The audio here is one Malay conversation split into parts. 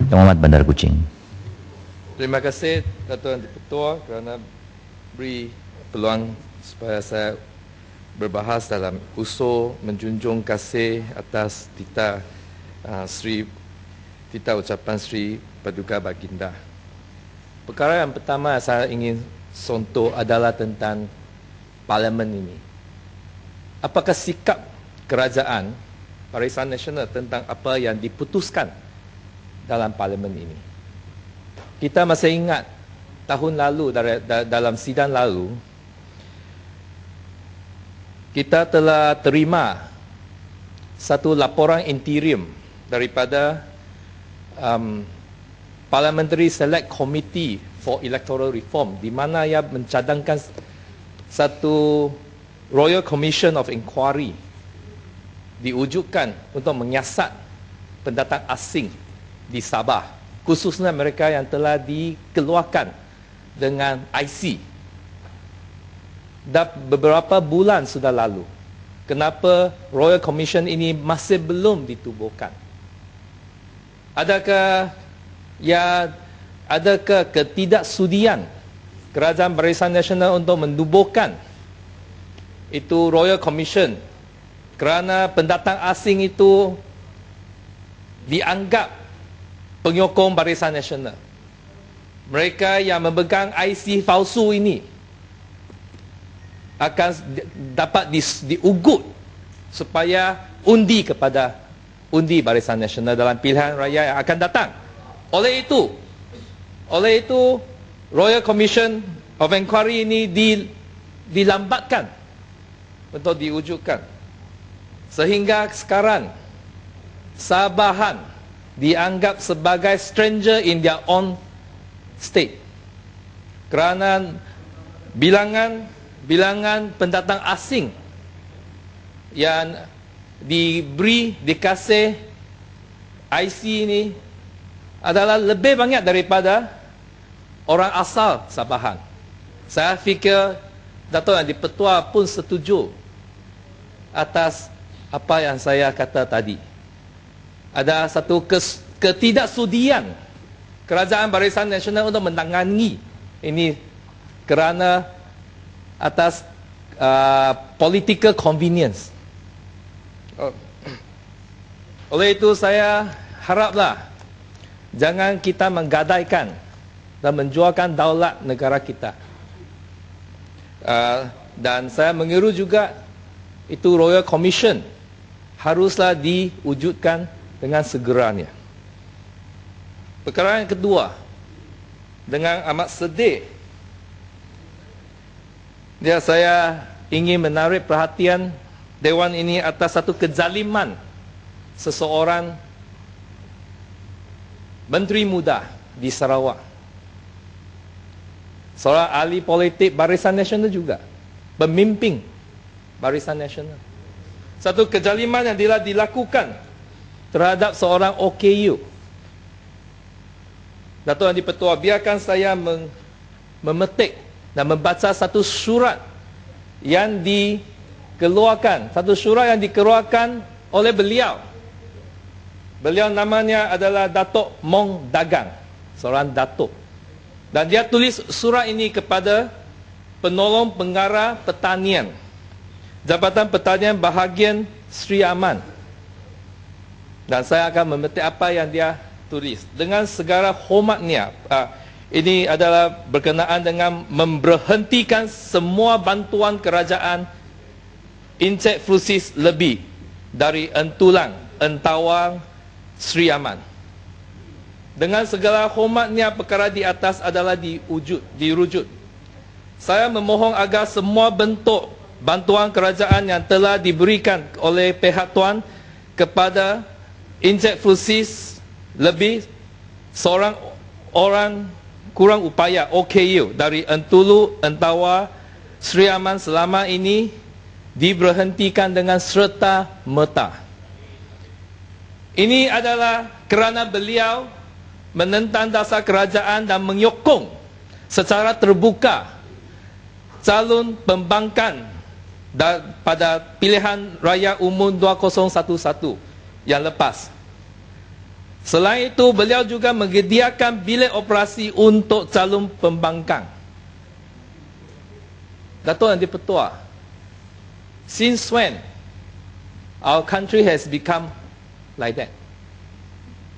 Yang Amat Bandar Kuching. Terima kasih Dato' Yang Di-Pertua kerana beri peluang supaya saya berbahas dalam usul menjunjung kasih atas titah ucapan Sri Paduka Baginda. Perkara yang pertama saya ingin sentuh adalah tentang Parlimen ini. Apakah sikap kerajaan Barisan Nasional tentang apa yang diputuskan dalam Parlimen ini? Kita masih ingat tahun lalu, dalam sidang lalu, kita telah terima satu laporan interim daripada Parliamentary Select Committee for Electoral Reform, di mana ia mencadangkan satu Royal Commission of Inquiry diwujudkan untuk menyiasat pendatang asing di Sabah, khususnya mereka yang telah dikeluarkan dengan IC. Dah beberapa bulan sudah lalu. Kenapa Royal Commission ini masih belum ditubuhkan? Adakah ketidaksudian Kerajaan Barisan Nasional untuk menubuhkan itu Royal Commission kerana pendatang asing itu dianggap penyokong Barisan Nasional? Mereka yang memegang IC palsu ini akan dapat diugut supaya undi Barisan Nasional dalam pilihan raya yang akan datang. Oleh itu Royal Commission of Inquiry ini dilambatkan untuk diwujudkan. Sehingga sekarang Sabahan dianggap sebagai stranger in their own state. Kerana bilangan pendatang asing yang dikasih IC ini adalah lebih banyak daripada orang asal Sabahan. Saya fikir Dato' Yang Di-Pertua pun setuju atas apa yang saya kata tadi. Ada satu ketidaksudian Kerajaan Barisan Nasional untuk menangani ini kerana atas political convenience. Oleh itu saya haraplah jangan kita menggadaikan dan menjualkan daulat negara kita. Dan saya mengiru juga itu Royal Commission haruslah diwujudkan dengan segeranya. Perkara yang kedua, dengan amat sedih saya ingin menarik perhatian Dewan ini atas satu kezaliman seseorang Menteri Muda di Sarawak. Seorang ahli politik Barisan Nasional juga, pemimpin Barisan Nasional. Satu kezaliman yang dilakukan terhadap seorang OKU. Dato' Yang Di-Pertua, biarkan saya memetik dan membaca satu surat yang dikeluarkan oleh beliau. Beliau namanya adalah Dato' Mong Dagang, seorang datuk. Dan dia tulis surat ini kepada penolong pengarah pertanian, Jabatan Pertanian Bahagian Sri Aman. Dan saya akan memetik apa yang dia tulis. Dengan segala hormatnya, ini adalah berkenaan dengan memberhentikan semua bantuan kerajaan Encik Frusis lebih dari Entulang, Entawang, Sri Aman. Dengan segala hormatnya, perkara di atas adalah dirujuk. Saya memohon agar semua bentuk bantuan kerajaan yang telah diberikan oleh pihak Tuan kepada Encik Frusis lebih seorang orang kurang upaya OKU dari Entulu, Entawa, Sri Aman selama ini diberhentikan dengan serta-merta. Ini adalah kerana beliau menentang dasar kerajaan dan menyokong secara terbuka calon pembangkang pada pilihan raya umum 2011 yang lepas. Selain itu, beliau juga menyediakan bilik operasi untuk calon pembangkang. Dato' Yang di-Pertua, since when our country has become like that?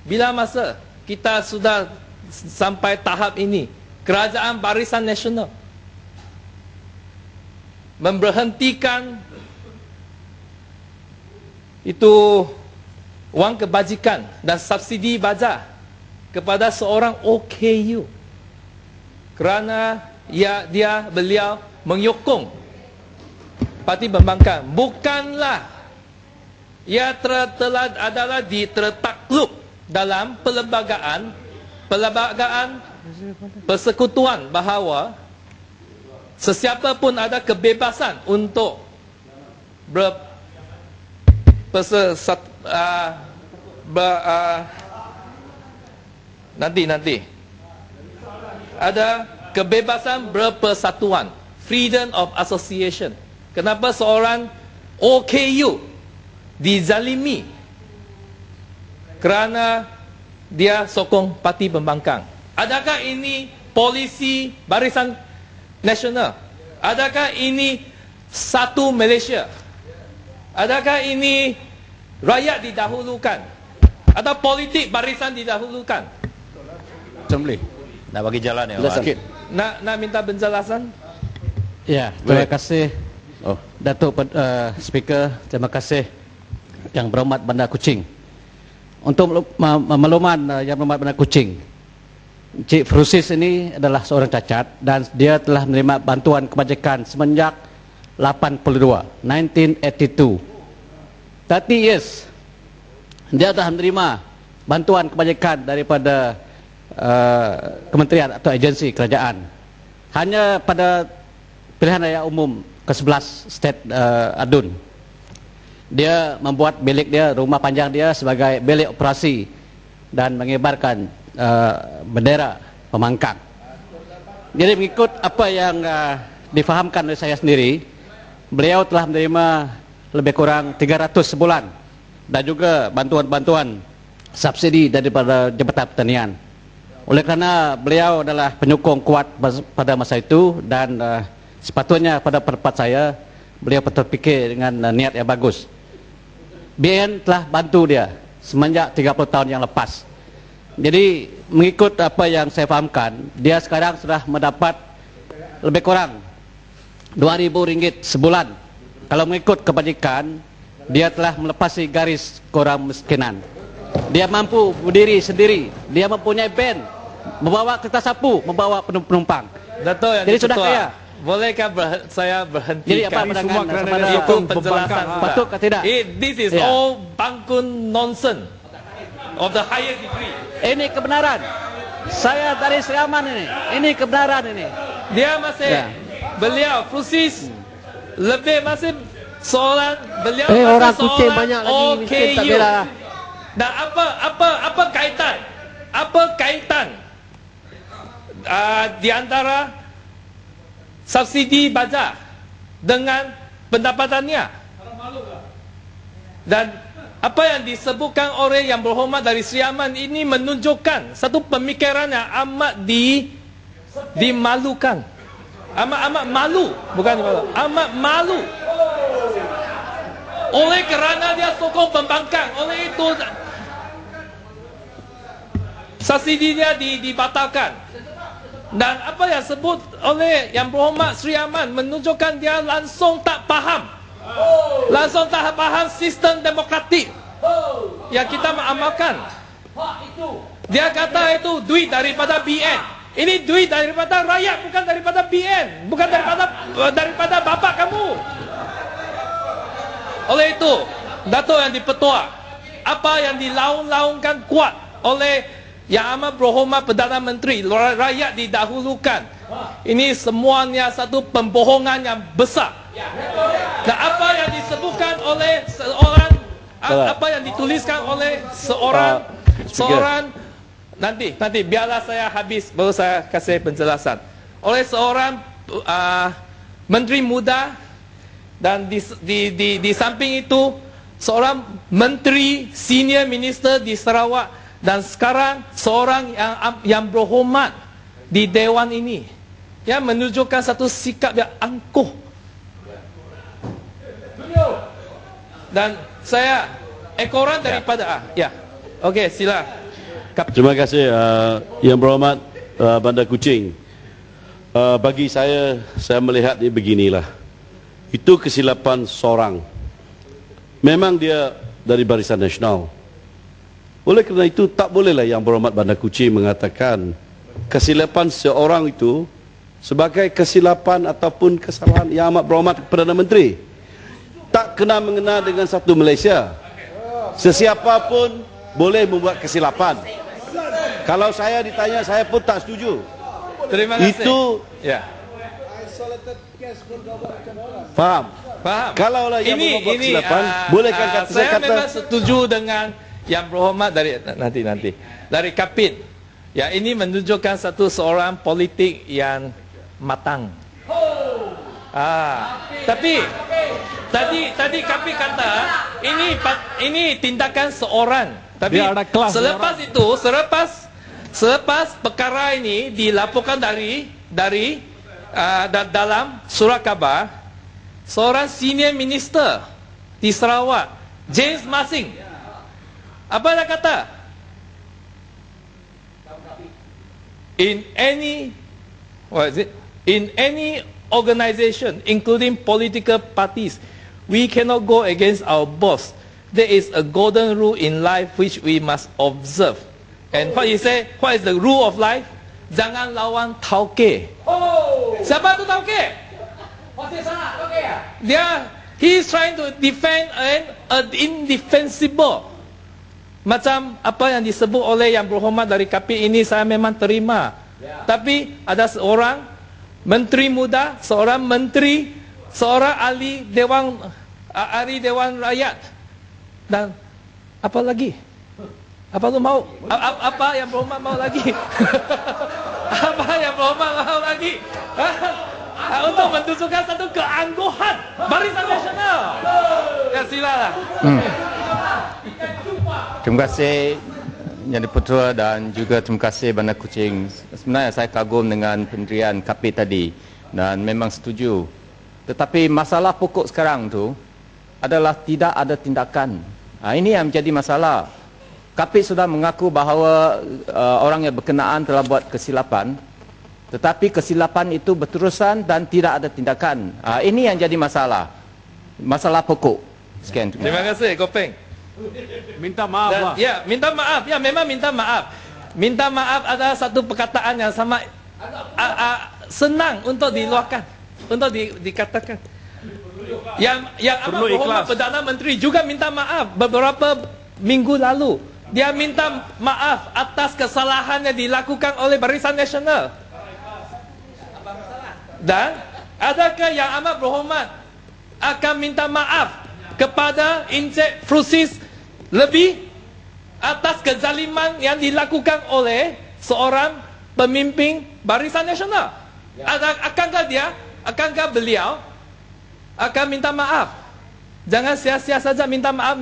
Bila masa kita sudah sampai tahap ini, Kerajaan Barisan Nasional memberhentikan itu wang kebajikan dan subsidi baja kepada seorang OKU kerana beliau menyokong Parti Pembangkang. Bukanlah ia telah adalah tertakluk dalam perlembagaan persekutuan bahawa sesiapa pun ada kebebasan untuk nanti ada kebebasan berpersatuan, freedom of association. Kenapa seorang OKU dizalimi kerana dia sokong Parti Pembangkang? Adakah ini polisi Barisan Nasional? Adakah ini satu Malaysia? Adakah ini rakyat didahulukan? Atau politik barisan didahulukan? Assembly. Nak bagi jalan ya, Wan. Sikit. Nak minta penjelasan? Ya, terima kasih. Datuk Speaker, terima kasih Yang Berhormat Bandar Kuching. Untuk makluman Yang Berhormat Bandar Kuching, Cik Frusis ini adalah seorang cacat dan dia telah menerima bantuan kebajikan semenjak 1982. 30 years dia telah menerima bantuan kebajikan daripada kementerian atau agensi kerajaan. Hanya pada pilihan raya umum ke-11 State Adun, dia membuat bilik dia, rumah panjang dia sebagai bilik operasi dan mengibarkan bendera pembangkang. Jadi mengikut apa yang difahamkan oleh saya sendiri, beliau telah menerima lebih kurang 300 sebulan dan juga bantuan-bantuan subsidi daripada Jabatan Pertanian. Oleh kerana beliau adalah penyokong kuat pada masa itu dan sepatutnya pada pendapat saya beliau berfikir dengan niat yang bagus. BN telah bantu dia semenjak 30 tahun yang lepas. Jadi mengikut apa yang saya fahamkan, dia sekarang sudah mendapat lebih kurang RM2,000 sebulan. Kalau mengikut kebajikan, dia telah melepasi garis kemiskinan. Dia mampu berdiri sendiri, dia mempunyai band, membawa kereta sapu, membawa penumpang. Dato' Yang Jadi sudah di-Pertua, kaya. bolehkah saya berhentikan? Jadi apa pandangan kepada itu penjelasan patut ke tidak? This is all bangkun nonsense of the higher degree. Ini kebenaran. Saya dari Seriaman ini. Ini kebenaran ini. Dia masih beliau Frusis lebih masih seorang beliau masih orang seorang Kuching banyak lagi miskin tak OKU. bela. Dan apa kaitan? Apa kaitan di antara subsidi baja dengan pendapatannya? Dan apa yang disebutkan oleh Yang Berhormat dari Seriaman ini menunjukkan satu pemikiran yang amat dimalukan. Amat malu, bukan malu, amat malu. Oleh kerana dia sokong pembangkang, oleh itu subsidinya dibatalkan. Dan apa yang sebut oleh Yang Berhormat Sri Aman menunjukkan dia langsung tak faham. Langsung tak faham sistem demokratik yang kita mengamalkan. Dia kata itu duit daripada BN. Ini duit daripada rakyat, bukan daripada BN, bukan daripada bapak kamu. Oleh itu, Dato' Yang di-Pertua, apa yang dilaung-laungkan kuat oleh Yang Amat Berhormat Perdana Menteri, rakyat didahulukan, ini semuanya satu pembohongan yang besar. Dan apa yang disebutkan oleh seorang, apa yang dituliskan oleh seorang nanti biarlah saya habis baru saya kasih penjelasan. Oleh seorang menteri muda dan di samping itu seorang menteri senior minister di Sarawak Dan sekarang seorang yang berhormat di Dewan ini, yang menunjukkan satu sikap yang angkuh. Dan saya ekoran daripada ya. Okey, sila. Terima kasih Yang Berhormat Bandar Kuching. Bagi saya melihat dia beginilah. Itu kesilapan seorang. Memang dia dari Barisan Nasional. Oleh kerana itu tak bolehlah Yang Berhormat Bandar Kuching mengatakan kesilapan seorang itu sebagai kesilapan ataupun kesalahan Yang Amat Berhormat Perdana Menteri. Tak kena mengena dengan satu Malaysia. Sesiapa pun boleh membuat kesilapan. Kalau saya ditanya, saya pun tak setuju. Terima kasih. Itu ya. Faham? Faham. Kalau lah yang membuat kesilapan, bolehkan kata saya memang setuju dengan Yang Berhormat dari Kapit. Ya, ini menunjukkan seorang politik yang matang. Tapi tadi Kapit kata ini tindakan seorang. Tapi selepas itu, selepas perkara ini dilaporkan dari dalam surat khabar, seorang senior minister di Sarawak, James Masing, apa dia kata? In any organization, including political parties, we cannot go against our boss. There is a golden rule in life which we must observe. And what he say? What is the rule of life? Jangan lawan tauke. Siapa tu tauke? He is trying to defend an indefensible. Macam apa yang disebut oleh Yang Berhormat dari Kapit ini saya memang terima. Tapi ada seorang menteri muda, seorang ahli Dewan Rakyat. Dan apa lagi? Apa lu mau? Apa Yang Berhormat mau lagi? Apa Yang Berhormat mau lagi? Untuk menunjukkan satu keangkuhan Barisan Nasional. Ya, silalah. Terima kasih Yang di-Pertua dan juga terima kasih Bandar Kuching. Sebenarnya saya kagum dengan pendirian Kapit tadi dan memang setuju. Tetapi masalah pokok sekarang tu adalah tidak ada tindakan. Ini yang menjadi masalah. Kapit sudah mengaku bahawa orang yang berkenaan telah buat kesilapan, tetapi kesilapan itu berterusan dan tidak ada tindakan. Ini yang jadi masalah. Masalah pokok. Sekian. Terima kasih, Kopeng. Minta maaf lah. Ya, minta maaf. Ya, memang minta maaf. Minta maaf adalah satu perkataan yang sama senang untuk diluahkan, untuk dikatakan. Yang Amat Berhormat Perdana Menteri juga minta maaf beberapa minggu lalu. Dia minta maaf atas kesalahan yang dilakukan oleh Barisan Nasional. Dan adakah Yang Amat Berhormat akan minta maaf kepada Encik Frusis lebih atas kezaliman yang dilakukan oleh seorang pemimpin Barisan Nasional? Akankah beliau akan minta maaf? Jangan sia-sia saja minta maaf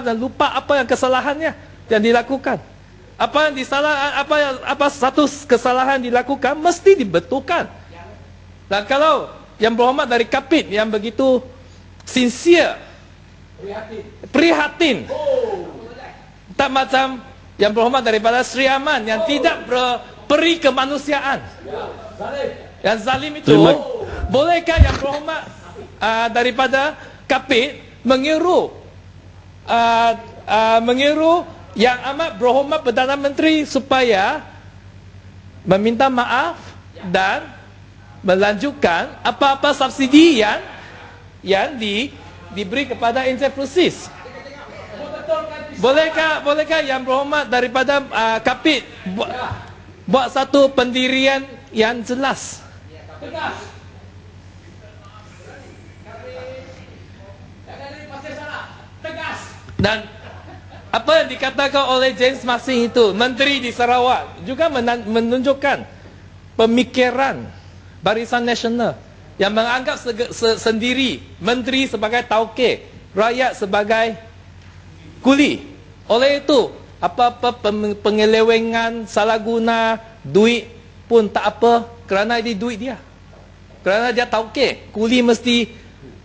dan lupa apa yang kesalahannya yang dilakukan. Apa satu kesalahan dilakukan mesti dibetulkan. Dan kalau Yang Berhormat dari Kapit yang begitu sincere, prihatin, tak macam Yang Berhormat daripada Sri Aman yang tidak berperi kemanusiaan, yang zalim itu, bolehkah Yang Berhormat daripada Kapit mengiru Yang Amat Berhormat Perdana Menteri supaya meminta maaf dan melanjutkan apa-apa subsidi yang diberi kepada Encik Frusis? Bolehkah Yang Berhormat daripada Kapit buat satu pendirian yang jelas? Dan apa yang dikatakan oleh James Masing itu, menteri di Sarawak, juga menunjukkan pemikiran Barisan Nasional yang menganggap sendiri menteri sebagai tauke, rakyat sebagai kuli. Oleh itu, apa-apa penyelewengan, salah guna duit pun tak apa, kerana ini duit dia. Kerana dia tauke, kuli mesti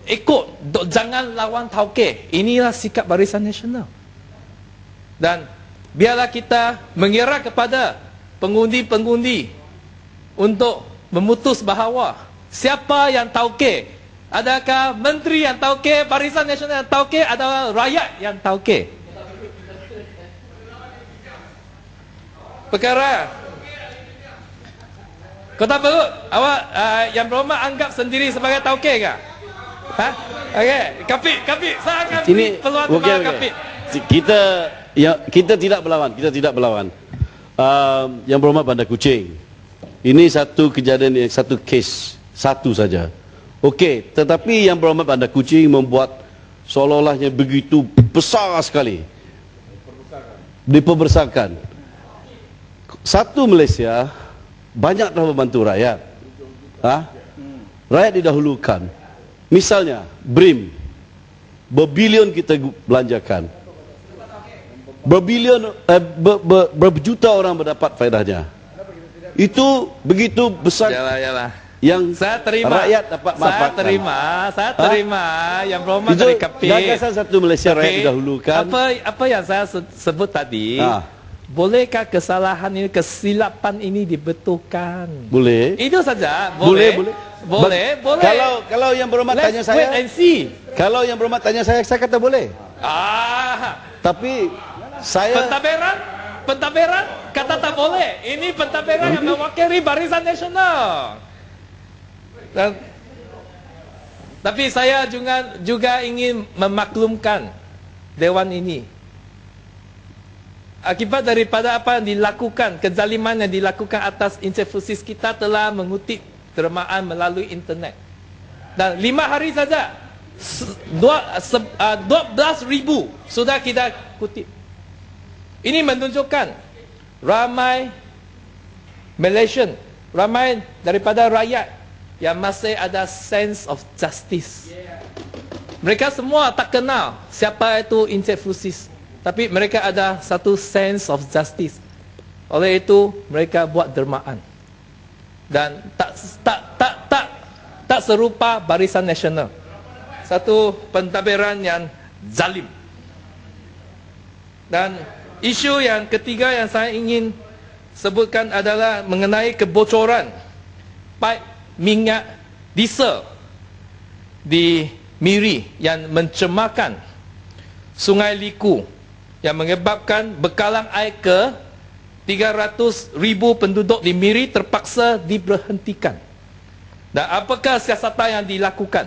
ikut, jangan lawan tauke. Inilah sikap Barisan Nasional. Dan biarlah kita mengira kepada pengundi-pengundi untuk memutus bahawa siapa yang tauke. Adakah menteri yang tauke, Barisan Nasional yang tauke, atau rakyat yang tauke? Perkara Kota Perut, awak yang berhormat anggap sendiri sebagai tauke ke? Ha? Okey, Kapit, saya akan beri peluang kepada Kapit. Kita tidak berlawan. Yang berhormat Bandar Kuching, ini satu kejadian, satu kes, satu saja. Okey, tetapi yang berhormat Bandar Kuching membuat seolah-olahnya begitu besar sekali. Diperbesarkan. Satu Malaysia banyak telah membantu rakyat. Rakyat didahulukan. Misalnya BRIM, berbilion kita belanjakan. Berjuta orang mendapat faedahnya. Itu begitu besar. Yalah. Yang saya terima, rakyat dapat manfaatkan. Saya terima yang berhormat dari Kapit. Gagasan satu Malaysia rakyat didahulukan. Apa yang saya sebut tadi, bolehkah kesalahan ini, kesilapan ini dibetulkan? Boleh. Itu saja. Boleh. Kalau yang berhormat tanya saya, wait and see. Kalau yang berhormat tanya saya kata boleh. Tapi saya pentadbiran kata tak boleh. Ini pentadbiran yang mewakili Barisan Nasional. Tapi saya juga ingin memaklumkan Dewan ini. Akibat daripada apa yang dilakukan, kezaliman yang dilakukan atas institusi kita telah mengutip dermaan melalui internet. Dan 5 hari saja 12,000 sudah kita kutip. Ini menunjukkan ramai Malaysian, ramai daripada rakyat yang masih ada sense of justice. Mereka semua tak kenal siapa itu institusi, tapi mereka ada satu sense of justice. Oleh itu mereka buat dermaan. Dan tak serupa Barisan Nasional. Satu pentadbiran yang zalim. Dan isu yang ketiga yang saya ingin sebutkan adalah mengenai kebocoran paip minyak diesel di Miri yang mencemarkan Sungai Liku, yang menyebabkan bekalan air ke 300,000 penduduk di Miri terpaksa diberhentikan. Dan apakah siasatan yang dilakukan?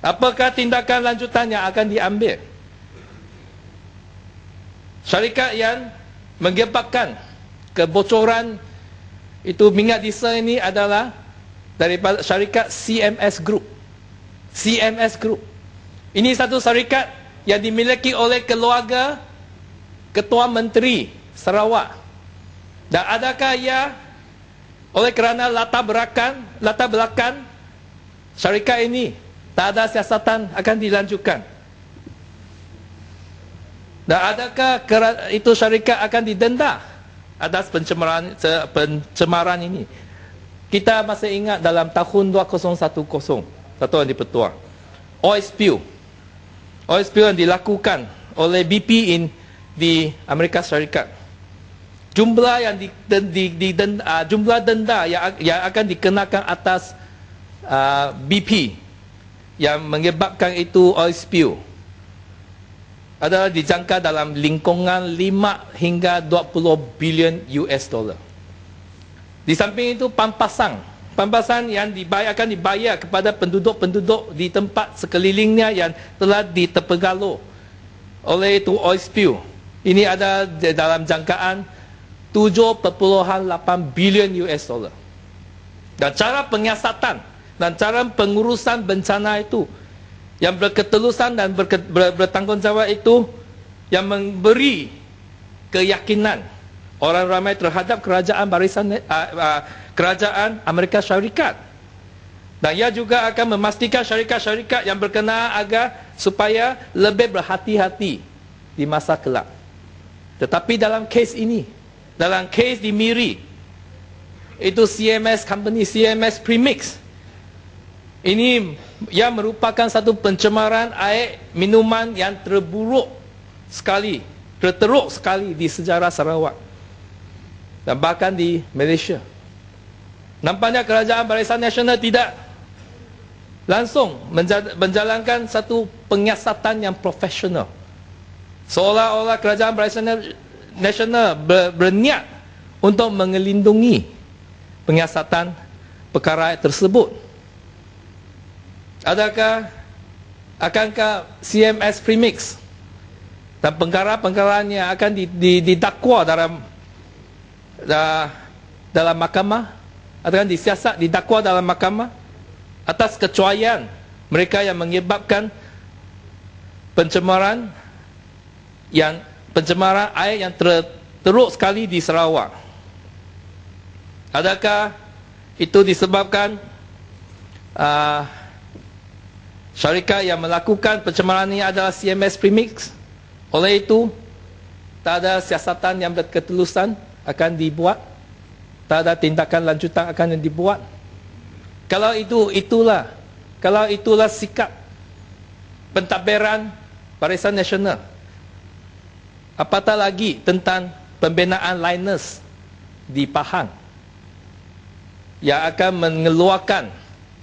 Apakah tindakan lanjutan yang akan diambil? Syarikat yang menyebabkan kebocoran itu minyak diesel ini adalah daripada syarikat CMS Group. CMS Group. Ini satu syarikat yang dimiliki oleh keluarga Ketua Menteri Sarawak. Dan adakah ia oleh kerana latar belakang syarikat ini tak ada siasatan akan dilanjutkan? Dan adakah itu syarikat akan didenda atas pencemaran ini? Kita masih ingat dalam tahun 2010, satu yang dipetua, oil spill yang dilakukan oleh BP di Amerika Syarikat. Jumlah yang jumlah denda yang akan dikenakan atas BP yang menyebabkan itu oil spill adalah dijangka dalam lingkungan 5 hingga 20 bilion US dollar. Di samping itu pampasan yang akan dibayar kepada penduduk-penduduk di tempat sekelilingnya yang telah diterpengaruh oleh itu oil spill. Ini ada dalam jangkaan 7.8 bilion US dollar. Dan cara penyiasatan dan cara pengurusan bencana itu yang berketelusan dan bertanggungjawab itu yang memberi keyakinan orang ramai terhadap kerajaan Amerika Syarikat. Dan ia juga akan memastikan syarikat-syarikat yang berkenaan agar supaya lebih berhati-hati di masa kelak. Tetapi dalam kes ini, dalam kes di Miri, itu CMS company, CMS Premix, ini yang merupakan satu pencemaran air minuman yang terburuk sekali, terteruk sekali di sejarah Sarawak dan bahkan di Malaysia. Nampaknya kerajaan Barisan Nasional tidak langsung menjalankan satu penyiasatan yang profesional. Seolah-olah kerajaan Barisan Nasional berniat untuk mengelindungi penyiasatan perkara tersebut. Akankah CMS Premix dan perkara-perkaranya akan didakwa dalam mahkamah, akan disiasat didakwa dalam mahkamah atas kecuaian mereka yang menyebabkan pencemaran air yang teruk sekali di Sarawak? Adakah itu disebabkan syarikat yang melakukan pencemaran ini adalah CMS Premix? Oleh itu, tak ada siasatan yang berketelusan akan dibuat, tak ada tindakan lanjutan akan dibuat. Kalau itulah sikap pentadbiran Barisan Nasional, apatah lagi tentang pembinaan liners di Pahang yang akan mengeluarkan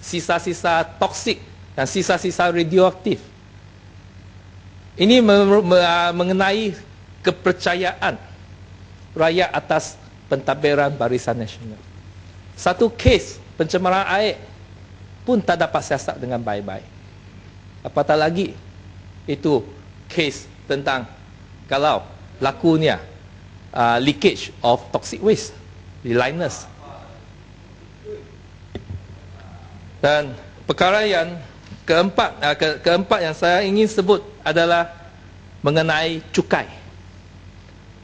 sisa-sisa toksik dan sisa-sisa radioaktif. Ini mengenai kepercayaan rakyat atas pentadbiran Barisan Nasional. Satu kes pencemaran air pun tak dapat siasat dengan baik-baik. Apatah lagi itu kes tentang kalau lakunya leakage of toxic waste di liners. Dan perkara yang keempat yang saya ingin sebut adalah mengenai cukai.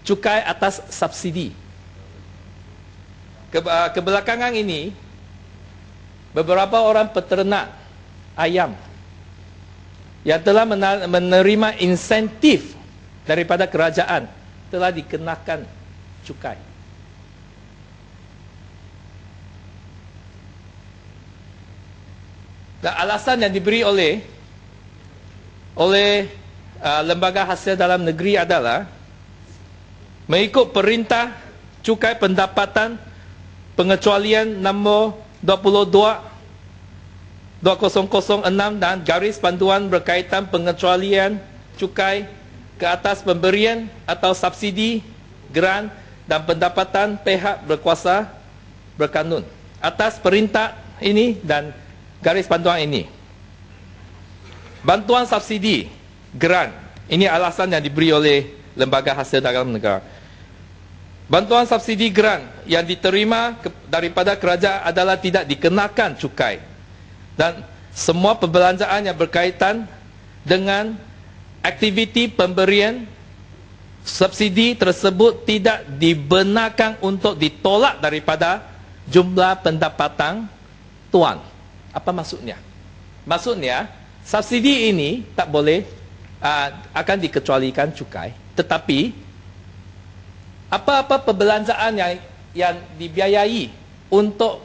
Cukai atas subsidi. Kebelakangan ini, beberapa orang peternak ayam yang telah menerima insentif daripada kerajaan telah dikenakan cukai. Dan alasan yang diberi oleh lembaga hasil dalam negeri adalah mengikut perintah cukai pendapatan pengecualian nombor 22/2006 dan garis panduan berkaitan pengecualian cukai ke atas pemberian atau subsidi, grant dan pendapatan pihak berkuasa berkanun. Atas perintah ini dan garis panduan ini, bantuan subsidi, grant, ini alasan yang diberi oleh lembaga hasil dalam negara. Bantuan subsidi grant yang diterima daripada kerajaan adalah tidak dikenakan cukai, dan semua perbelanjaan yang berkaitan dengan aktiviti pemberian subsidi tersebut tidak dibenarkan untuk ditolak daripada jumlah pendapatan tuan. Apa maksudnya? Maksudnya subsidi ini tak boleh akan dikecualikan cukai, tetapi apa-apa perbelanjaan yang dibiayai untuk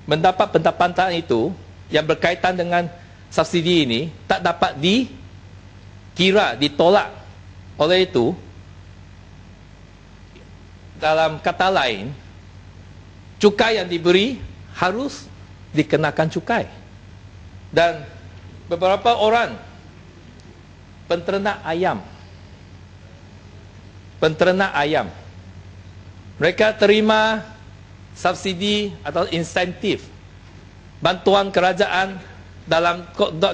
mendapat pendapatan itu yang berkaitan dengan subsidi ini tak dapat dikira ditolak. Oleh itu, dalam kata lain, cukai yang diberi harus dikenakan cukai. Dan beberapa orang penternak ayam, mereka terima subsidi atau insentif bantuan kerajaan dalam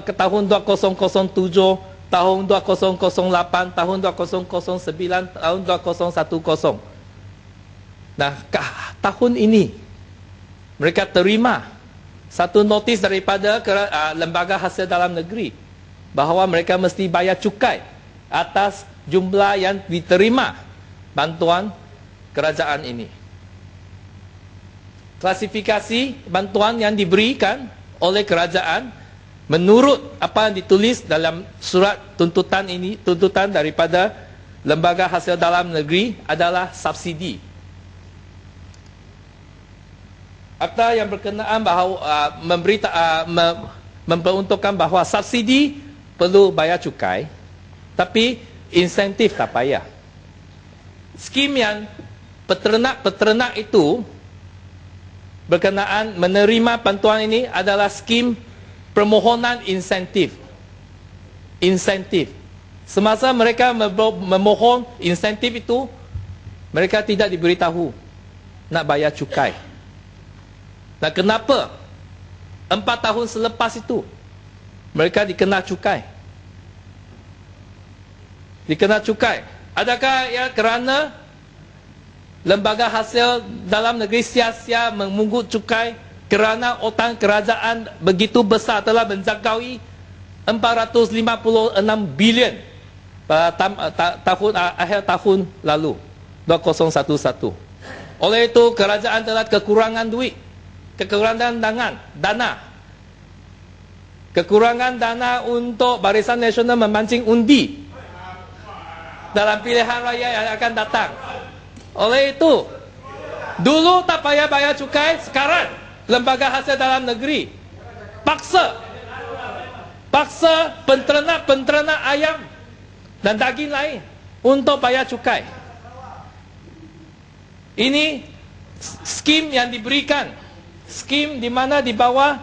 tahun 2007, tahun 2008, tahun 2009, tahun 2010. Nah, tahun ini mereka terima satu notis daripada lembaga hasil dalam negeri bahawa mereka mesti bayar cukai atas jumlah yang diterima bantuan kerajaan ini. Klasifikasi bantuan yang diberikan oleh kerajaan menurut apa yang ditulis dalam surat tuntutan ini, tuntutan daripada lembaga hasil dalam negeri adalah subsidi. Akta yang berkenaan bahawa memperuntukkan bahawa subsidi perlu bayar cukai, tapi insentif tak payah. Skim yang peternak-peternak itu berkenaan menerima bantuan ini adalah skim permohonan insentif. Insentif. Semasa mereka memohon insentif itu, mereka tidak diberitahu nak bayar cukai. Dan kenapa 4 tahun selepas itu mereka dikena cukai? Dikena cukai. Adakah ya kerana lembaga hasil dalam negeri sia-sia memungut cukai kerana otan kerajaan begitu besar telah menjangkaui 456 bilion pada akhir tahun lalu 2011. Oleh itu kerajaan telah kekurangan duit, kekurangan dana, kekurangan dana untuk Barisan Nasional memancing undi dalam pilihan raya yang akan datang. Oleh itu, dulu tak payah bayar cukai, sekarang lembaga hasil dalam negeri paksa penternak ayam dan daging lain untuk bayar cukai. Ini skim yang diberikan, skim di mana di bawah,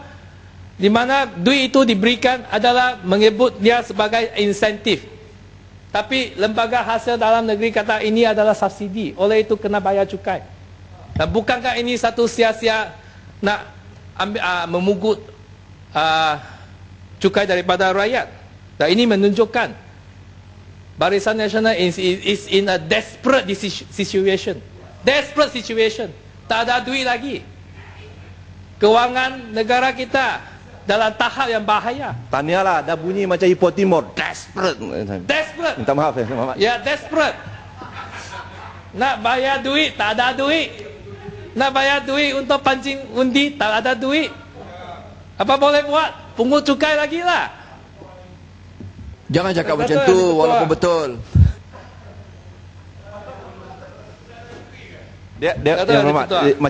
di mana duit itu diberikan adalah menyebut dia sebagai insentif. Tapi lembaga hasil dalam negeri kata ini adalah subsidi, oleh itu kena bayar cukai. Dan bukankah ini satu sia-sia nak memungut cukai daripada rakyat? Dan ini menunjukkan Barisan Nasional is in a desperate situation. Desperate situation. Tak ada duit lagi. Kewangan negara kita dalam tahap yang bahaya. Tahniahlah, dah bunyi macam Ipoh Timur. Desperate. Desperate. Minta maaf ya, Muhammad. Ya, desperate. Nak bayar duit, tak ada duit. Nak bayar duit untuk pancing undi, tak ada duit. Apa boleh buat? Pungut cukai lagi lah. Jangan cakap Betul, macam tu betul. walaupun betul. Dia Betul, ya, Muhammad, betul.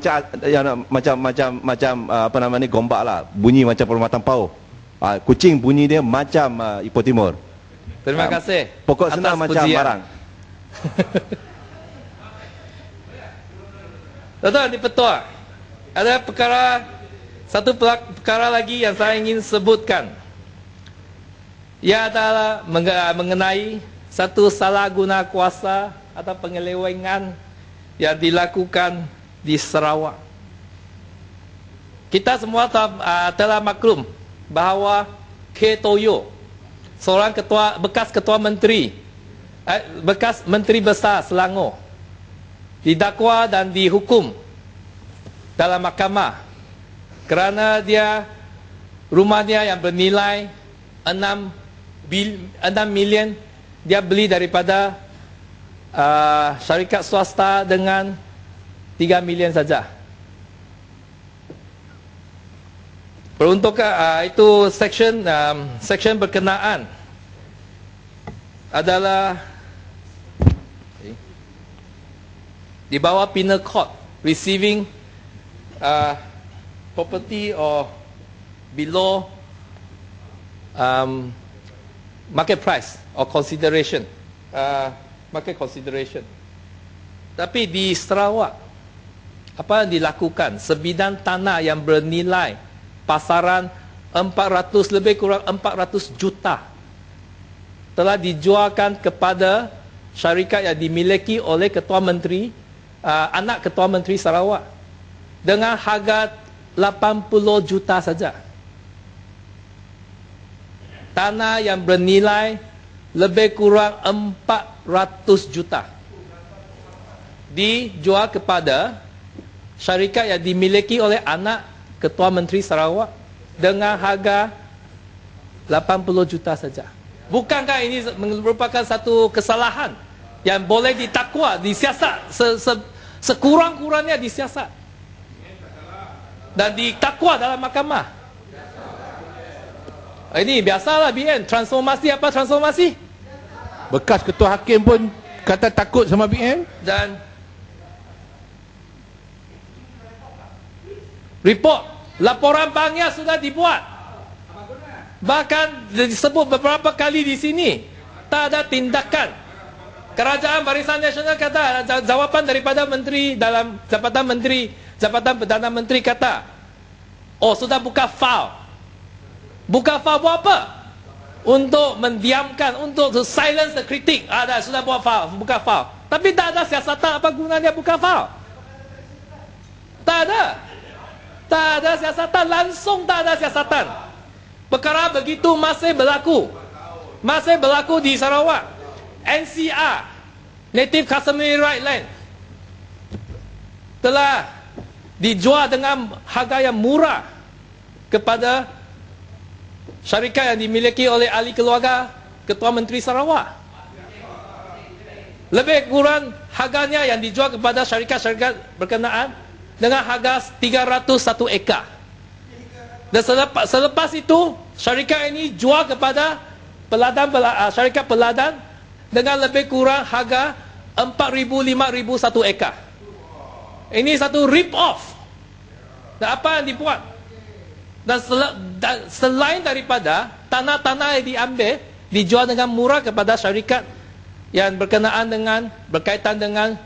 macam apa nama ni, gombak lah. Bunyi macam perkhidmatan PAU. Kucing bunyi dia macam Ipoh Timur. Terima kasih. Pokok senang atas macam pujian. barang. Tuan-tuan di Petua, ada satu perkara lagi yang saya ingin sebutkan. Ia adalah mengenai satu salah guna kuasa atau penyelewengan yang dilakukan di Sarawak. Kita semua telah maklum bahawa K. Toyo, seorang bekas ketua menteri, bekas menteri besar Selangor, didakwa dan dihukum dalam mahkamah kerana rumah dia yang bernilai 6 million dia beli daripada syarikat swasta dengan 3 million saja. Peruntukan itu section berkenaan adalah di bawah penal court, receiving property or below market price or consideration, market consideration. Tapi di Sarawak, apa yang dilakukan? Sebidang tanah yang bernilai pasaran 400, lebih kurang 400 juta telah dijualkan kepada syarikat yang dimiliki oleh ketua menteri, anak ketua menteri Sarawak, dengan harga 80 juta saja. Tanah yang bernilai lebih kurang 400 juta dijual kepada syarikat yang dimiliki oleh anak ketua menteri Sarawak dengan harga 80 juta saja. Bukankah ini merupakan satu kesalahan yang boleh ditakwa, disiasat, sekurang-kurangnya disiasat dan ditakwa dalam mahkamah? Ini biasalah BN. Transformasi apa transformasi? Bekas ketua hakim pun kata takut sama BN? Dan report, laporan banyak sudah dibuat. Bahkan disebut beberapa kali di sini, tak ada tindakan. Kerajaan Barisan Nasional kata, jawapan daripada menteri dalam Jabatan Perdana Menteri kata, oh sudah buka file. Buka file buat apa? Untuk mendiamkan, untuk to silence the critic. Ada, sudah buat file, buka file. Tapi tak ada siasatan, apa gunanya buka file? Tak ada. Tak ada siasatan, langsung tak ada siasatan. Perkara begitu masih berlaku. Masih berlaku di Sarawak. NCR, Native Customary Right Land, telah dijual dengan harga yang murah kepada syarikat yang dimiliki oleh ahli keluarga Ketua Menteri Sarawak. Lebih kurang harganya yang dijual kepada syarikat-syarikat berkenaan dengan harga 301 ekar. Dan selepas itu, syarikat ini jual kepada syarikat peladan dengan lebih kurang harga 4,000-5,000 satu ekar. Ini satu rip off. Dan apa yang dibuat? Dan selain daripada tanah-tanah yang diambil, dijual dengan murah kepada syarikat yang berkaitan dengan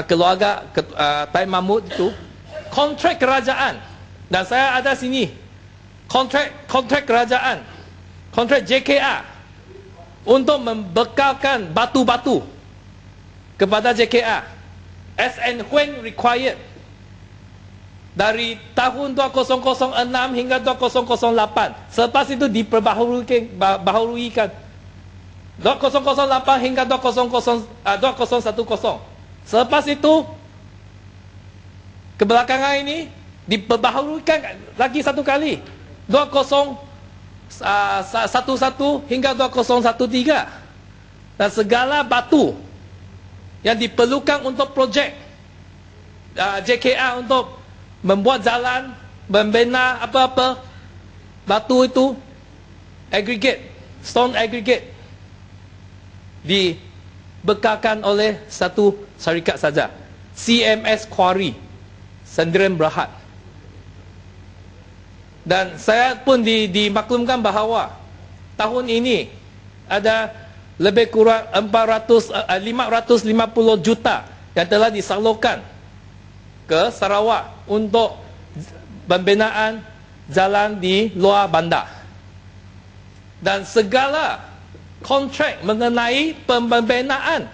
keluarga Taib Mahmud itu, kontrak kerajaan. Dan saya ada sini kontrak kerajaan, kontrak JKR untuk membekalkan batu-batu kepada JKR as and when required dari tahun 2006 hingga 2008. Selepas itu diperbaharuikan 2008 hingga 2010. Selepas itu kebelakangan ini diperbaharuikan lagi satu kali 2011 hingga 2013. Dan segala batu yang diperlukan untuk projek JKR untuk membuat jalan, membina apa-apa, batu itu aggregate, stone aggregate, dibekalkan oleh satu syarikat saja, CMS Quarry Sendirian Berhad. Dan saya pun dimaklumkan bahawa tahun ini ada lebih kurang 550 juta yang telah disalurkan ke Sarawak untuk pembinaan jalan di luar bandar. Dan segala kontrak mengenai pembinaan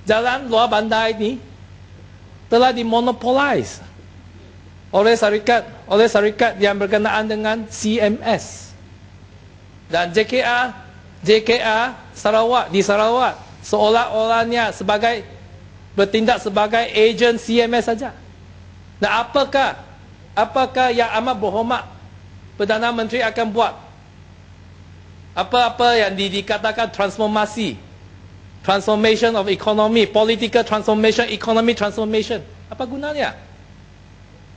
jalan luar bandar ini telah dimonopolize oleh syarikat yang berkenaan dengan CMS. Dan JKR Sarawak di Sarawak seolah-olahnya bertindak sebagai ejen CMS saja. Dan apakah yang amat berhormat Perdana Menteri akan buat? Apa yang dikatakan transformation of economy, political transformation, economy transformation. Apa gunanya?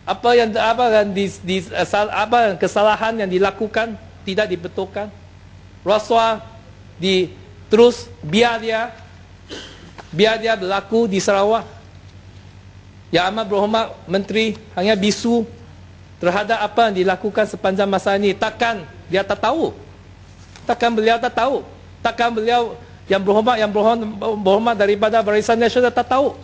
Apa kesalahan yang dilakukan tidak dibetulkan? Rasuah terus biar dia berlaku di Sarawak. Yang amat berhormat Menteri hanya bisu terhadap apa yang dilakukan sepanjang masa ini. Takkan dia tak tahu? Takkan beliau tak tahu? Takkan beliau yang berhormat daripada Barisan Nasional tak tahu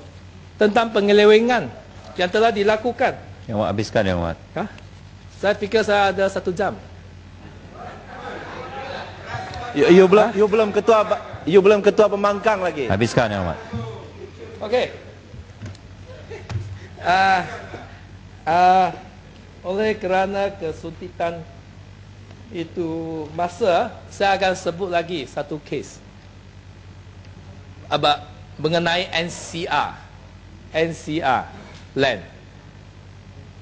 tentang penyelewengan yang telah dilakukan? Yang awak habiskan, Yang Awak. Saya fikir saya ada 1 jam. You belum ketua pembangkang lagi. Habiskan, Yang Awak. Okey. Oleh kerana kesuntitan itu masa, saya akan sebut lagi satu kes mengenai NCR land.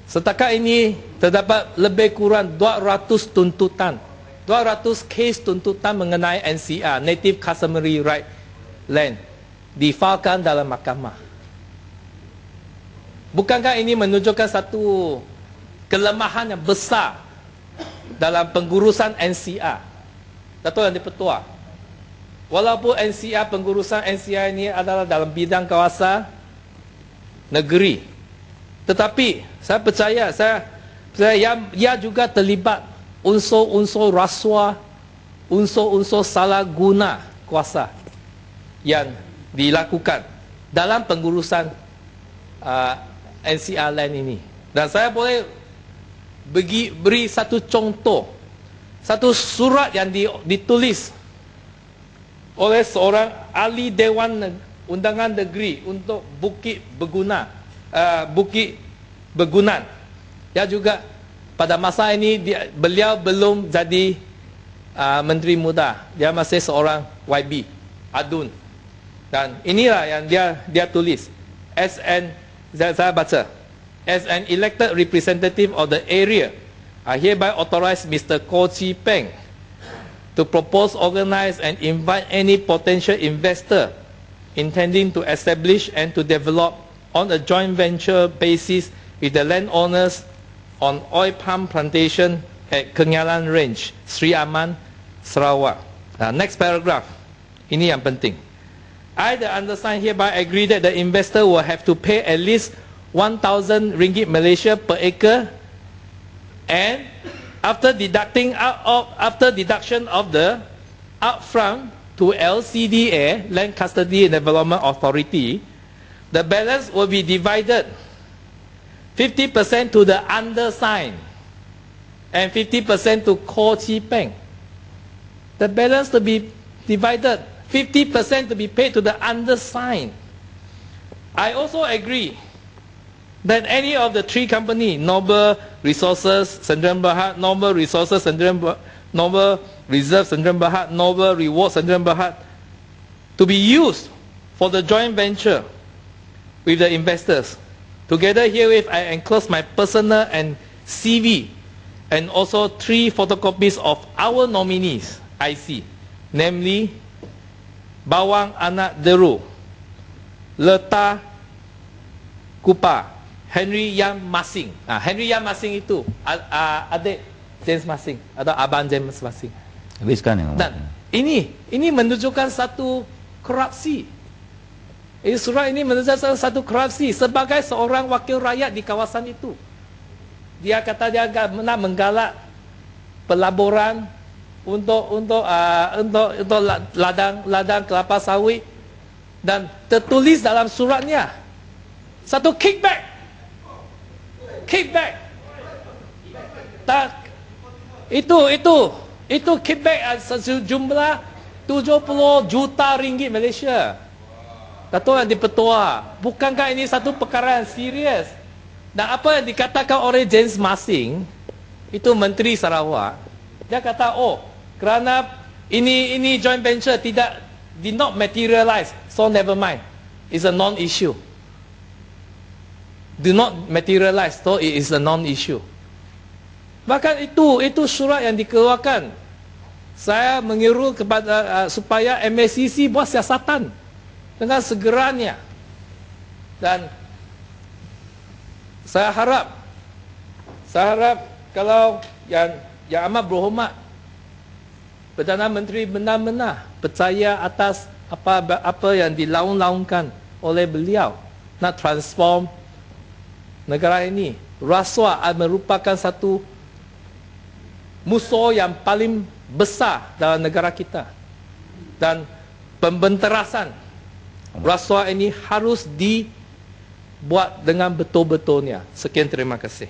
Setakat ini terdapat lebih kurang 200 kes tuntutan mengenai NCR, Native Customary Right Land, difailkan dalam mahkamah. Bukankah ini menunjukkan satu kelemahan yang besar dalam pengurusan NCR? Datuk Yang di-Pertua, walaupun NCR, pengurusan NCR ini adalah dalam bidang kawasan negeri, tetapi saya percaya ia juga terlibat unsur-unsur rasuah, unsur-unsur salah guna kuasa yang dilakukan dalam pengurusan NCR Land ini. Dan saya boleh beri satu contoh, satu surat yang ditulis oleh seorang ahli Dewan Undangan Negeri untuk Bukit Begunan. Dia juga pada masa ini beliau belum jadi Menteri Muda. Dia masih seorang YB, Adun. Dan inilah yang dia tulis. Saya baca. As an elected representative of the area, I hereby authorize Mr. Koh Chi Peng to propose, organize and invite any potential investor intending to establish and to develop on a joint venture basis with the landowners on oil palm plantation at Kenyalan Range, Sri Aman, Sarawak. Next paragraph. Ini yang penting. I, the undersigned, hereby agree that the investor will have to pay at least 1,000 ringgit Malaysia per acre, and after deduction of the upfront to LCDA, Land Custody and Development Authority, the balance will be divided 50% to the undersigned and 50% to Koh Chi Peng. The balance to be divided, 50% to be paid to the undersigned. I also agree that any of the three companies, Noble Resources, Sdn Bhd, Noble Resources, Noble Reserve, Sdn Bhd, Noble Reward, Sdn Bhd, to be used for the joint venture with the investors. Together herewith, I enclose my personal and CV, and also 3 photocopies of our nominees, IC, namely Bawang Anak Deru, Leta Kupa, Henry Yang Masing. Henry Yang Masing itu adik James Masing atau abang James Masing. Habiskan yang Dan ini menunjukkan satu korupsi. Surat ini menunjukkan satu korupsi sebagai seorang wakil rakyat di kawasan itu. Dia kata dia nak menggalak pelaburan untuk ladang kelapa sawit, dan tertulis dalam suratnya satu kickback. Itu kickback sejumlah 70 juta ringgit Malaysia. Dato' yang dipetua, bukankah ini satu perkara yang serius? Dan apa yang dikatakan oleh James Masing, itu Menteri Sarawak, dia kata, kerana ini joint venture did not materialize, so never mind, it's a non-issue. Do not materialize, so it is a non-issue. Bahkan itu surat yang dikeluarkan. Saya mengiru kepada supaya MACC buat siasatan dengan segeranya. Dan saya harap kalau yang amat berhormat Perdana Menteri benar-benar percaya atas apa yang dilaung-laungkan oleh beliau nak transform negara ini. Rasuah merupakan satu musuh yang paling besar dalam negara kita. Dan pembenterasan rasuah ini harus dibuat dengan betul-betulnya. Sekian, terima kasih.